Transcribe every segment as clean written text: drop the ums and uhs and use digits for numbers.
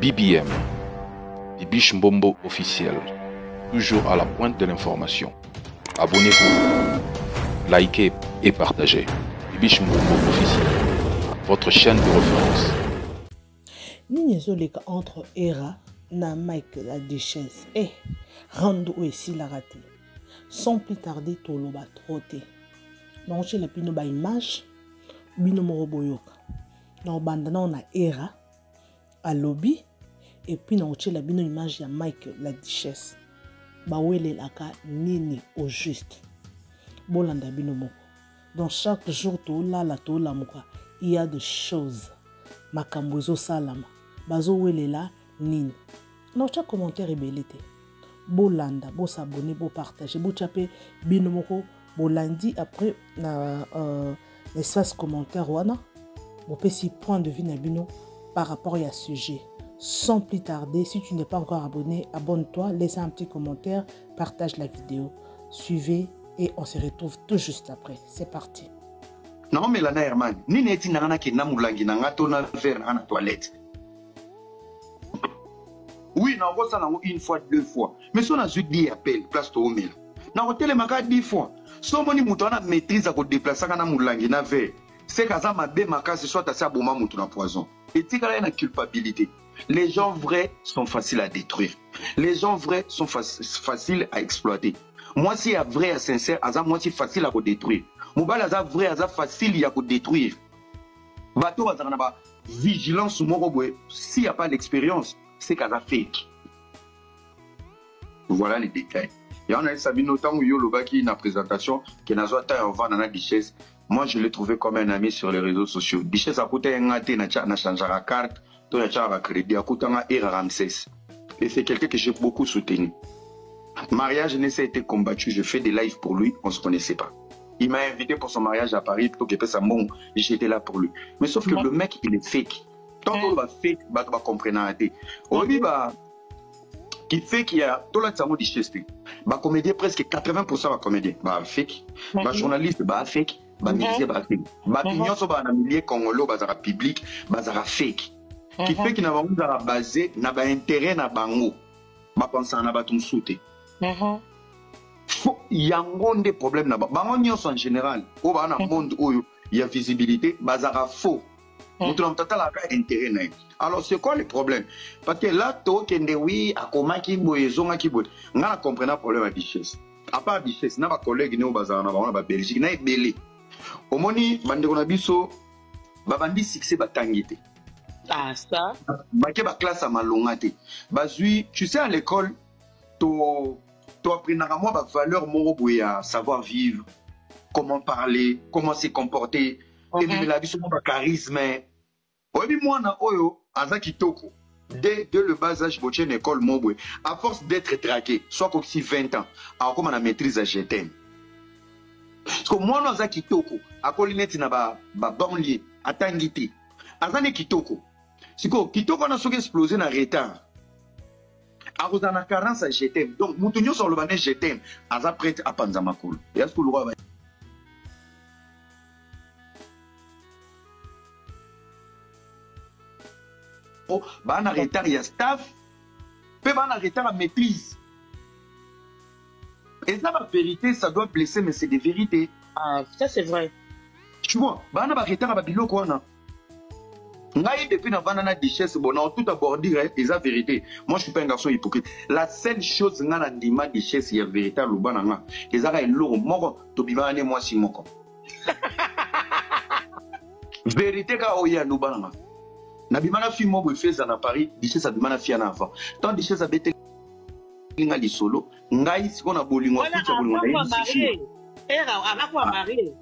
BBM, Bibiche Mbombo officiel, toujours à la pointe de l'information. Abonnez-vous, likez et partagez. Bibiche Mbombo officiel, votre chaîne de référence. Nini entre Era na Mike la Duchesse et Rando aussi la raté. Sans plus tarder, tout le monde trotté. Donc, j'ai la pino ba image, bino moroboyoka. Donc, bandana on a Era, à lobby, et puis on a la bino image ya Mike la Duchesse. Bawele laka nini au juste. Bolanda bino moko. Donc, chaque jour, tout la muka, il y a des choses. Makambozo salama. Bazo welela nini. Non, chaque commentaire est belité. Bolanda, bo s'abonner, bo partager, bo chaper bino moko. Bolandi après na l'espace commentaire wana. Bo pesi point de vue na bino par rapport à ce sujet. Sans plus tarder, si tu n'es pas encore abonné, abonne-toi, laisse un petit commentaire, partage la vidéo, suivez et on se retrouve tout juste après. C'est parti. Non mais la Herman, ni neti nangana ki namulangi nanga tona verre nanga toilette. Oui, na ko ça une fois, deux fois. Mais si on a juste dit appel, place to omela. Na hôtel maka 10 fois. So moni mutu ana maîtrise à ko déplacer kana mulangi na verre. C'est kaza mabe makasi soit assez aboma mutu na poison. Et tika la culpabilité. Les gens vrais sont faciles à détruire. Les gens vrais sont faciles à exploiter. Moi si est vrai et sincère, aza moi si facile à détruire. Mobile aza vrai, aza facile à détruire. Bateau azana ba vigilance moko boy, s'il n'y a pas d'expérience, c'est qu'aza fake. Voilà les détails. Et on a Sabino Tango Yoloba qui na présentation qui n'a pas en vente dans la Duchesse. Moi je l'ai trouvé comme un ami sur les réseaux sociaux. Duchesse a coûté un gâté na changé la carte, to na changé la crédit, a coûté un era Ramsès. Et c'est quelqu'un que j'ai beaucoup soutenu. Mariage n'a été combattu, je fais des lives pour lui, on ne se connaissait pas. Il m'a invité pour son mariage à Paris, plutôt que ça bon, j'étais là pour lui. Mais sauf que le mec, il est fake. Tant qu'on va fake, bah tu vas comprendre. Aujourd'hui, bah, qui fait qu'il y a tout là, ça m'a dit bah comédien presque 80% va comédien, bah fake. Bah journaliste, bah fake. Bah musicien, bah fake. Bah pignon, ça va dans le milieu congolais, bah ça va public, bah ça va fake. Qui fait qu'il n'a pas basé, n'a pas intérêt, n'a pas bango. Bah penser à n'a pas tout sauter. Il y a un des problèmes là-bas. En général, au monde où il y a visibilité, bazara faux. Alors, c'est quoi le problème? Parce que là, oui, à comment qui boye, zonga qui boye. On a compris le problème à Duchesse. À part Duchesse, n'a pas collègue ni au bazar, n'a pas Belgique, n'a pas belé. Au moni, bande on a biso, babandi succès batangité. Ah, ça? Baké ba classe à malongate. Bazui, tu sais, à l'école, tu apprends la valeur à savoir vivre, comment parler, comment se comporter, et puis la vie sur mon charisme. Oui, moi, dès le bas âge, je une école, à force d'être traqué, soit comme si 20 ans, alors comme on a maîtrise à GTM. Parce que moi, je suis kitoko, à Colinette, na ba banlieue, à Tangiti, à Zane kitoko. C'est quoi, kitoko, on a explosé dans le retard. A na carence à GTM. Donc, Moutounio sur le bané GTM, aza prête à Panzamakoul. Et est-ce que le roi va. Oh, bah, on a retard, il y a staff. Puis, bah, on a retard à maîtrise. Et ça, la vérité, ça doit blesser, mais c'est des vérités. Ah, ça c'est vrai. Tu vois, bah, on a retard à Bilo, quoi, non? Depuis la banana Duchesse, bon, on a tout abordé, c'est la vérité. Moi, je ne suis pas un garçon hypocrite. La seule chose que je dis à Duchesse, il y a vérité, c'est que c'est l'eau, moi, tu bimane moi si moi. Vérité, quand il y a l'eau, na bimana fi mo fait ça à Paris, Duchesse a bimana fi en avant. Tant Duchesse a bêté linga li solo, ngai si on a bolingo, tout a bolingo. Era, avec quoi marié?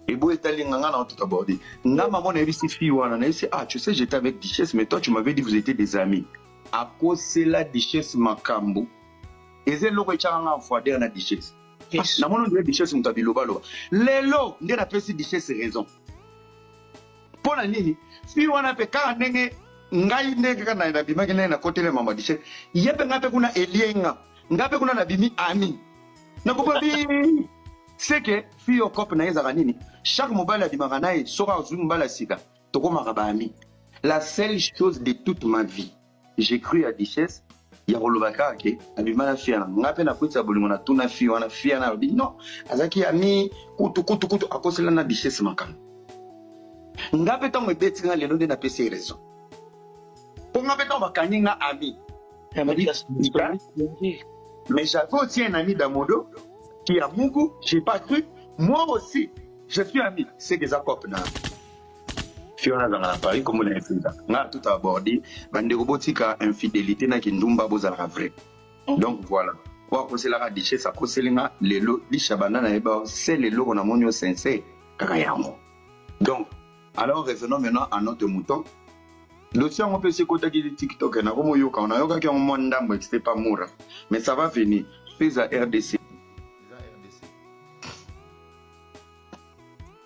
Et beau étalé nganga na tout abordé. Nga maman a vu ces filles wana na dit ah tu sais j'étais avec Duchesse mais toi tu m'avais dit vous étiez des amis. À cause c'est la Duchesse makambo. Et c'est loko changa fwader na Duchesse. Na mono de Duchesse mutabilo balo. Lelo ndé na pesi Duchesse raison. Pour la nini, si wana pe ka ndenge ngai ndenge kana na bimaki na côté le mama Duchesse. Yebe ngape kuna elienga. Ngape kuna na bimi ami. Na ko bi c'est que fille au cop na ezaka nini chaque mobile a bimaka na e soka ozumi mbala sika toko makaba ami. La seule chose de toute ma vie j'ai cru à Duchesse, il y a Rolobaka, qui a du mal à faire. On a peine à côté de Bolingo, on a tout na fille, on a fille, on a dit non. Azaki a mis couteau, à cause de la Duchesse Makam. On a peut-être me bêter dans les noms de la PC raison. On a peut-être me gagner un ami. Mais j'avais aussi un ami d'Amodo qui a Mungu, j'ai pas cru. Moi aussi, je suis ami. C'est des accords. Fiona dans la Paris, comme on l'a fait. On a tout abordé. Bande robotika, infidélité, n'a qu'une dumba bozala vrai. Donc voilà. Wa ko la Duchesse a koselinga lelo li shabana na eba c'est lelo on a monio sensei kakayango. Donc alors revenons maintenant à notre mouton. Le tien on peut se contacter de TikTok na comme yoka on a yoka qui on monda moi c'est pas moura mais ça va venir. Fais à RDC.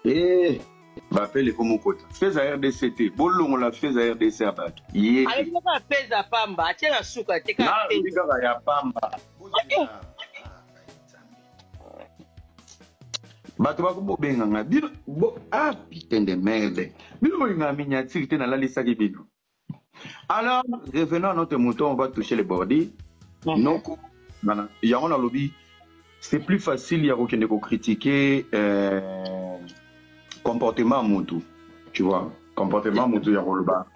Eh Bappelle comme au côté. Fais à RDCT. Bolon on l'a fait à RDC à battre. Yeah. Allez comment fais à Pamba? Tiens la souka t'es qu'à faire. Là, il y a Pamba. Bato bako benga bino ah putain de merde. Bino nga miniature te na la lisa bino. Alors, revenons à notre mouton, on va toucher les bordis. Non, il y a un lobby. C'est plus facile, il y a aucun de critiquer comportement moutou. Tu vois, comportement moutou, il y a le bas.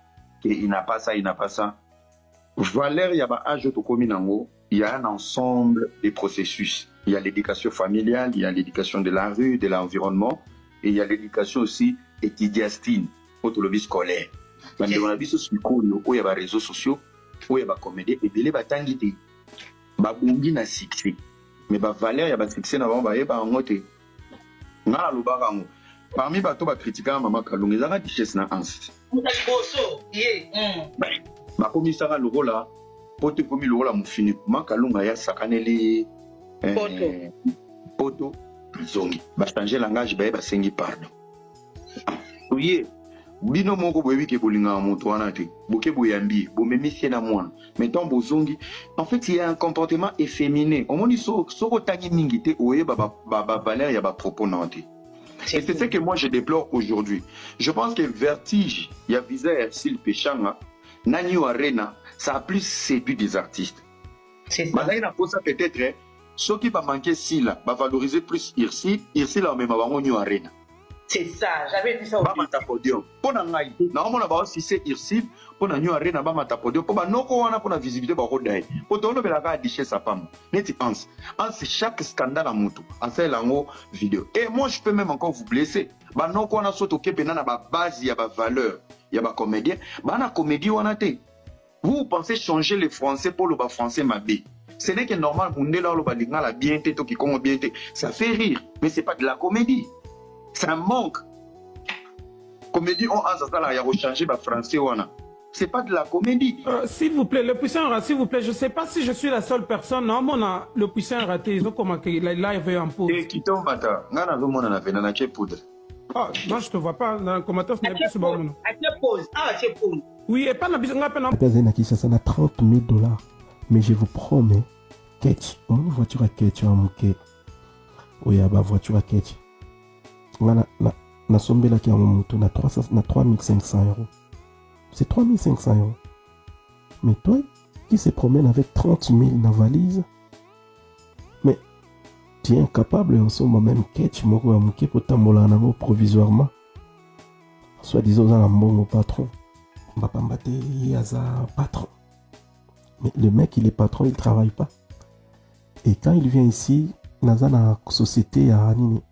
Il n'a pas ça, il n'a pas ça. Valère, il y a un âge de commune il y a un ensemble de processus. Il y a l'éducation familiale, il y a l'éducation de la rue, de l'environnement, et il y a l'éducation aussi étudiastine, autolobie scolaire. Dans la vie sociale, il y a des réseaux sociaux, il y a des comédies, et il y a des gens qui ont succès. Mais Valère, il y a des succès, il y a des gens parmi les gens qui critiquent Maman Kalunga, il y a des Duchesse na Anse. Comme ça, le rôle là, pour te commis le rôle à mon fini, Maman Kalunga, il y a sakaneli poto, zongi. Changer le langage, il y a sengi pardon. Oui, bino moko boyebi ke bolinga moto wana te. Boke boyambi, bomemisie na mwana. Mettons bozongi. En fait, il y a un comportement efféminé. On dit soko tangi mingi te oye Valère ya ba propos nanti. Et c'est ce que moi je déplore aujourd'hui. Je pense que Vertige, il y a visé Ersil Péchanga, Nani Arena, ça a plus séduit des artistes. C'est ça. Mais là, ça peut-être, ceux qui vont manquer si là, va valoriser plus Irsil là, même avant Nani Arena. C'est ça, j'avais dit ça aussi. Podium. Pour ngai, normalement là si c'est Irsil, pour Nani Arena ba mata podium, pour noko wana pour la visibilité ba rodai. Pour tono bela ka Duchesse apam. Neti pense. C'est chaque scandale à mutu. En c'est lango vidéo. Et moi je peux même encore vous blesser. Ba noko wana soto kepena na ba base ya ba valeur, ya ba comédien, ba na comédie wana te. Vous pensez changer les français pour le bas français mabé. Ce n'est que normal pour nous là le balinga la bien té to ki kongo bien té. Ça fait rire, mais c'est pas de la comédie. C'est un manque. Comédie, on a ça là, il y a rechanger le français. C'est pas de la comédie. S'il vous plaît, le puissant raté, s'il vous plaît, je ne sais pas si je suis la seule personne. Non, on a le puissant raté. Ils ont commencé là, il veut en pause. Et qui tombe bata. Ngana zo mona na vena na poudre. Ah, moi je te vois pas dans le commentaire, ce n'est plus ce bon. Pause. Ah, c'est pause. Oui, et pas la bisou, on a peine. Ça n'a $30 000. Mais je vous promets, Ketch, mon voiture à Ketch, on mouké. Oui, ma voiture à Ketch. Na sombela qui a mon moto na 3500 €. C'est 3500 €. Mais toi qui se promène avec 30 000 dans la valise, mais tu es incapable en ce moment même Ketch moko amuke pour tambola nango provisoirement. Soit disant dans un bon patron. On va pas me battre, il y a un patron. Mais le mec il est patron, il travaille pas. Et quand il vient ici, dans la société à Anini,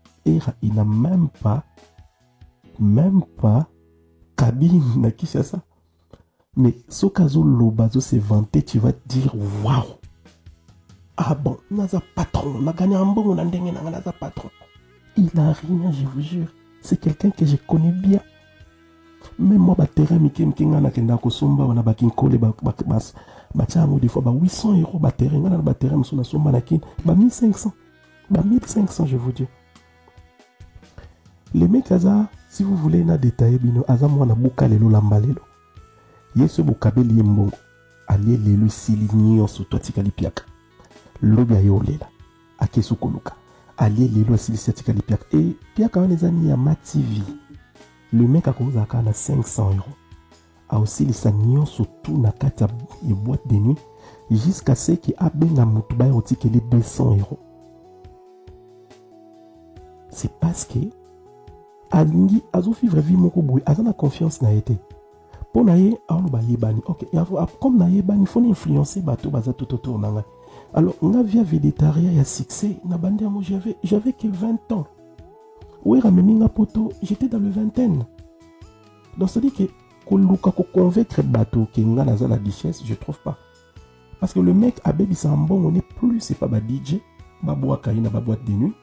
il n'a même pas cabine qui c'est ça. Mais ce cas où l'obazo s'est vanté, tu vas te dire waouh. Ah bon, on a un patron, on a gagné un bon, on a un patron. Il n'a rien, je vous jure. C'est quelqu'un que je connais bien. Même moi, terrain, on a des fois 800 €, terrain, 1500, 1500, je vous dis. Les mecs, si vous voulez na détailler, aza mwana buka lelo lamba lelo. Yeso bukabeli mbongo. Alie lelo silinyo so totikali piaka. Lobi ayo lela. Akesu koluka. Alie lelo silikali piaka. Et piaka wana ezani ya Ma TV. Le mec a commencé à 500 €. a aussi les sagnons surtout na kata et boîte de nuit jusqu'à ce qui a bien mutuba erotique les 200 €. C'est parce que alingi azo vivre vie moko boy azana confiance na été pour naye alo ba yebani OK comme na yebani faut influencer bato baza tout autour nanga. Alors nga via végétarien ya succès na bande moi j'avais que 20 ans. Oui rameninga poto j'étais dans le vingtaine. Donc ça dit que koluka ko convaincre bato que nga naza la richesse je trouve pas. Parce que le mec a baby sambon on est plus c'est pas ba DJ ba boa kaina ba boîte de nuit.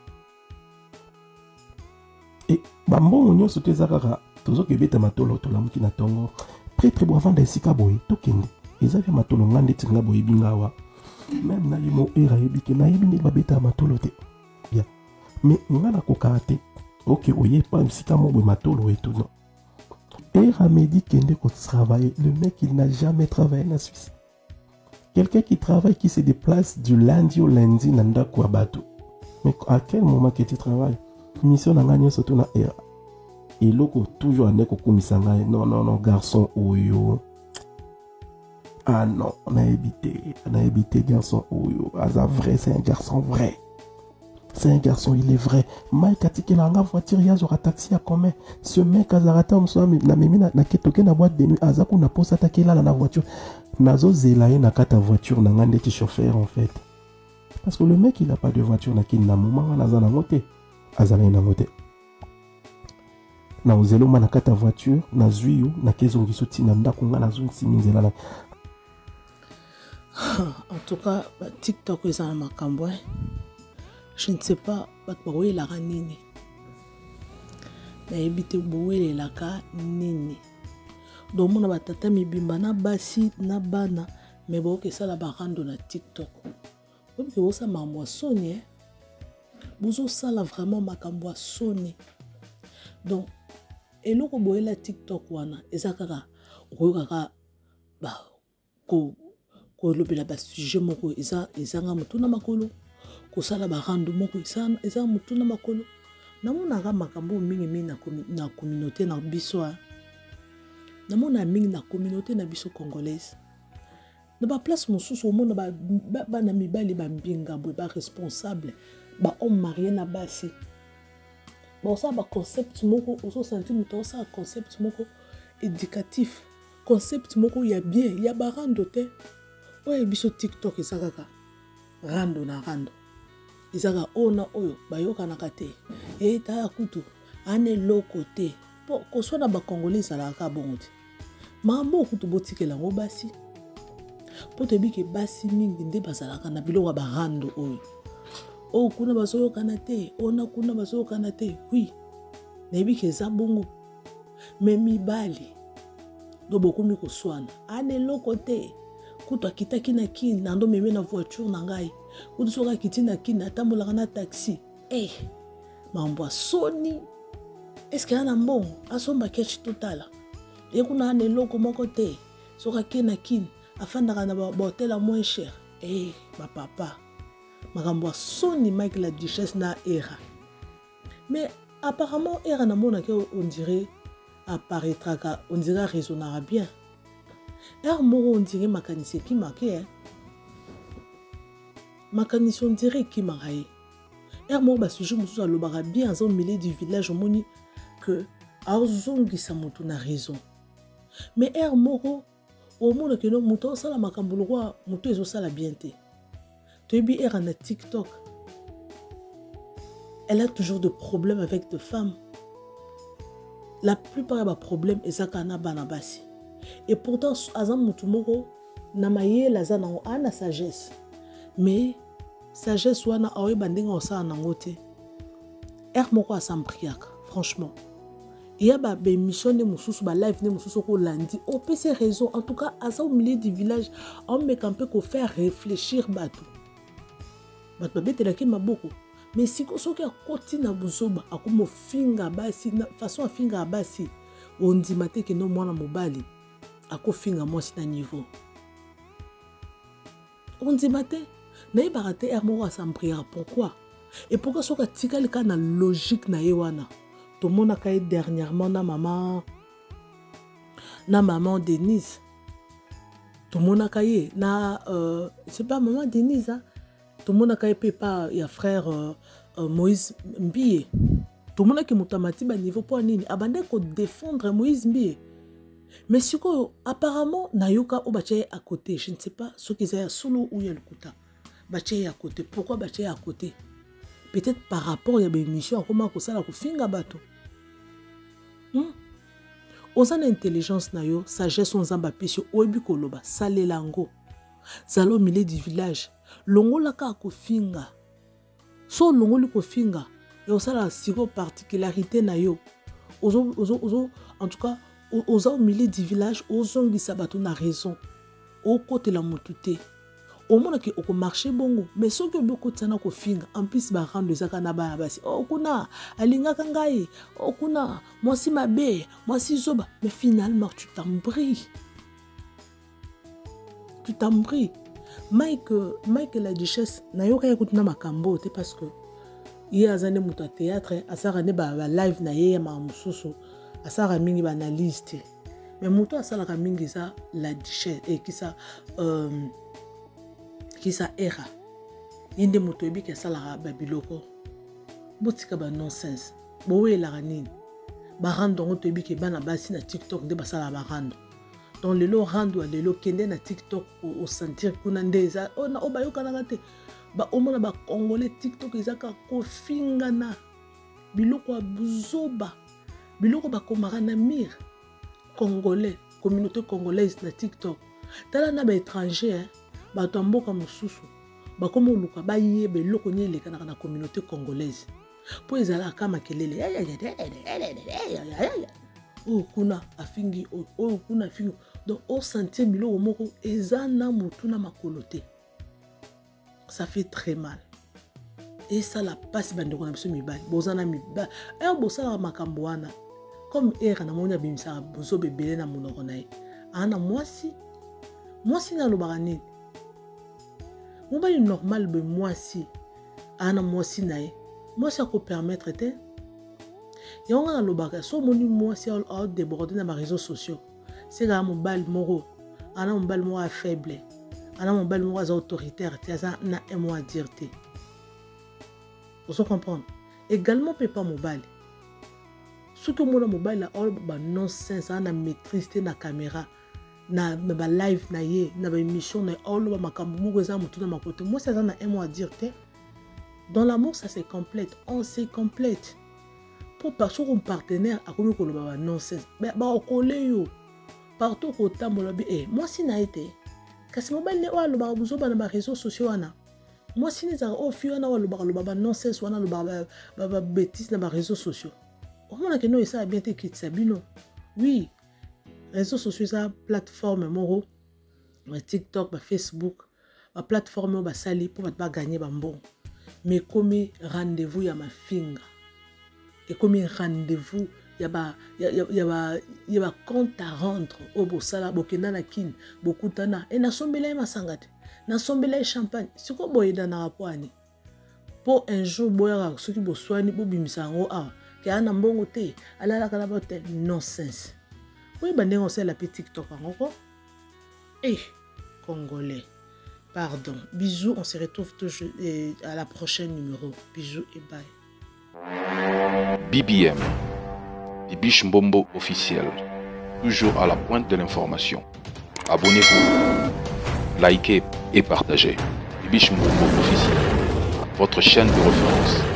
Et bambon on nyonso tezakaka tozo kebeta matolo to lamuki na tongo prêtre bo avant d'esika boy to kende ezaki matolo ngande tinga boy bingawa même na yimo era yebike na yebini babeta matolo te bien mais ngana kokate OK oye pas esika mo boy matolo et tout non era medi kende ko travailler le mec il n'a jamais travaillé en Suisse. Quelqu'un qui travaille qui se déplace du lundi au lundi nanda kwa bato. Mais à quel moment que tu travailles? Mission n'anganye surtout na era. Et loko toujours ane ko kumisanga non garçon oyo. Ah non, on a évité garçon oyo. Aza vrai, c'est un garçon vrai. C'est un garçon, il est vrai. Mike atike na nga voiture ya zora taxi à commun. Ce mec azarata mswa na mimi na ketoke na boîte de nuit azaku na posa takela na voiture. Nazo zelaye na kata voiture na nga ndeti chauffeur en fait. Parce que le mec il a pas de voiture na kina muma na zana moté. Azala na moté. Na ozelo mana kata voiture na zuyo na kezongi soti na ndako nga na zone siminzela na. En tout cas, TikTok est en makambo. Je ne sais pas où est la nini. Na ebite bowe la ka nini. Donc mon batata mi bimba na basi na bana mais bo ke sala barando na TikTok. Comme que ça m'a moissonné. Bozo sala vraiment makambo sonné. Donc eloko bowe la TikTok wana ezakaka okokaka ba ko lobela ba sujet moko ezanga mutuna makolo ko sala barando moko ezanga mutuna makolo namona ga makambo mingi na communauté na biso namona mingi na communauté na biso congolaise na ba place mosusu omona ba na mibali ba mbinga boy ba responsable ba homme marié na basi bon ça ba concept moko oso senti muto ça concept moko éducatif concept moko ya bien ya barando te. Ouais, biso TikTok ezakaka rando na rando ezaka ona oyo bayoka na kate ta kutu ane loko te po ko sona ba congolais ala ka bonde mambo kutu botikela ngo basi po te bike basi mingi nde bazalaka na biloko ba rando oyo o kuna bazoyoka na te ona kuna bazoyoka na te oui na bike za bongo mais mibali do bokumi ko swana ane loko te kutu akitaki na kini nando meme na voiture na ngai kutu soka kiti na kini atambolaka na taxi mambo soni est-ce que ana mbongo asomba cash totala ekuna ane loko moko te soka kini na kini afandaka na ba hotel à moins cher ba papa makambo soni Mike la duchesse na era mais apparemment era na mona ke on dirait apparaîtra on dirait raisonnera bien. Moro on dirait makanisi qui marqué makanisi on dirait qui marqué moro ba sujet mususu alobaka bien au milieu du village omoni que azongi sa mutu na raison mais moro omona que no mutu sala makambo lokwa mutu ezo sala bien te toyebi na TikTok elle a toujours de problèmes avec des femmes. La plupart des problèmes ezaka na bana basi. Et pourtant, Azam Mutumoko n'a maillé la zana en sagesse. Mais sagesse wana awe banding en sa nangote. Moko a sampriak, franchement. Il y a des missions de Moussous, des live de Moussous au lundi. On peut ces raisons. En tout cas, à ça au milieu du village, on met un peu qu'on fait réfléchir batou. Batou bête la qui m'a beaucoup. Mais si on a continue à bouzoba, à comme finga basi, façon à finga basi, on dit maté que non moi na mobali. À quoi finga moi c'est un niveau. On dit maté, n'a pas raté moko à s'emprier. Pourquoi? Et pourquoi ce que tika le cas na logique na yewana? Tout le monde a caillé dernièrement na maman. na maman Denise. Tout le monde a caillé. C'est pas maman Denise. Hein? Tout le monde a caillé pas. Il y a frère Moïse Mbie. Tout le monde a qui moutamati à niveau pour nini. Abandé qu'on défendre Moïse Mbie. Mais si apparemment Nayoka ou Bachaye à côté. Je ne sais pas ce qu'ils ont solo ou il y a le kouta. Bachaye à côté. Pourquoi Bachaye à côté? Peut-être par rapport à une émission comment ça la finga bateau. Oza na intelligence na yo, sagesse on zamba pisio oebi koloba, sale lango. Zalo milieu du village. Longo la ka ko finga. So longo li ko finga. Yo sala siro particularité na yo. Ozo en tout cas, oza au milieu du village, ozo ngi sabato na raison. O côté la motute. Au monde qui au marché bongo, mais ce que beaucoup de sana ko finga, en plus ba rendre zaka na ba basi. Oh kuna, alinga kangai. Oh kuna, moi si ma bé, moi si zoba. Mais finalement tu t'embrouilles. Tu t'embrouilles. Mike la duchesse, na yo kaya kutuna makambo te parce que il a zane muta théâtre, asara ne ba live na ye ma mususu, asara mingi ba analyste. Mais muto asala ka mingi sa la duchesse et qui ça qui ça era inde moto ebi ke sala babiloko botika ba nonsense bowe la ranine ba rando moto ebi ke bana basi na TikTok de basala ba rando donc lelo rando lelo kende na TikTok au sentir kuna ndeza ona obayoka na te ba omona ba congolais TikTok ezaka ko fingana biloko buzoba biloko ba komara na mir congolais communauté congolaise na TikTok tala na ba étranger hein bato mboka mosusu bakoma luka bayebe loko nyeleka na communauté congolaise po ezala kama kelele o kuna afingi o kuna afingi donc au sentir biloko moko ezana mutu na makolote ça fait très mal et ça la passe bande ko na biso mibali bozana mibali bosala makambo wana comme era na mona bimisa bozo bebele na monoko na ye ana mwasi na lobaka nini mobali normal be mwasi ana mwasi na ye mwasi ako permettre te yonga na lobaka so moni mwasi au déborder na ma réseaux sociaux c'est ga mobali moko ana mobali moko faible ana mobali moko autoritaire te za na un mot à dire te vous comprenez également peut pas mobali surtout mon mobile la all ba nonsense ana maîtrise te na caméra na ba live na ye na ba émission na all ba makambo moko za mutu na makote moi ça na un mot à dire te dans l'amour ça se complète on se complète pour parce qu'on partenaire a comme ko ba nonsense ba okole yo partout ko tambola bi moi si na été kasi mobile ne wa lo ba buzo ba na ba réseaux sociaux ana moi si ne za o fi wana wa lo ba nonsense wana lo ba bêtise na ba réseaux sociaux au moins que nous ça a bien été quitte sabino oui réseaux sociaux ça plateforme moro TikTok Facebook ma plateforme ba sali pour pas gagner bambon mais comme rendez-vous ya ma finga et comme rendez-vous ya ba compte à rendre au bosala bokena na kin bokutana et na sombela ma sangate na sombela champagne siko boyeda na rapwani pour un jour boya soki boswani bobimisa ngo a ke ana mbongo te alala kala bote nonsense. Oui, on sait la petite TikTok encore. Congolais. Pardon. Bisous, on se retrouve toujours à la prochaine numéro. Bisous et bye. BBM. Bibiche Mbombo officiel. Toujours à la pointe de l'information. Abonnez-vous, likez et partagez. Bibiche Mbombo officiel. Votre chaîne de référence.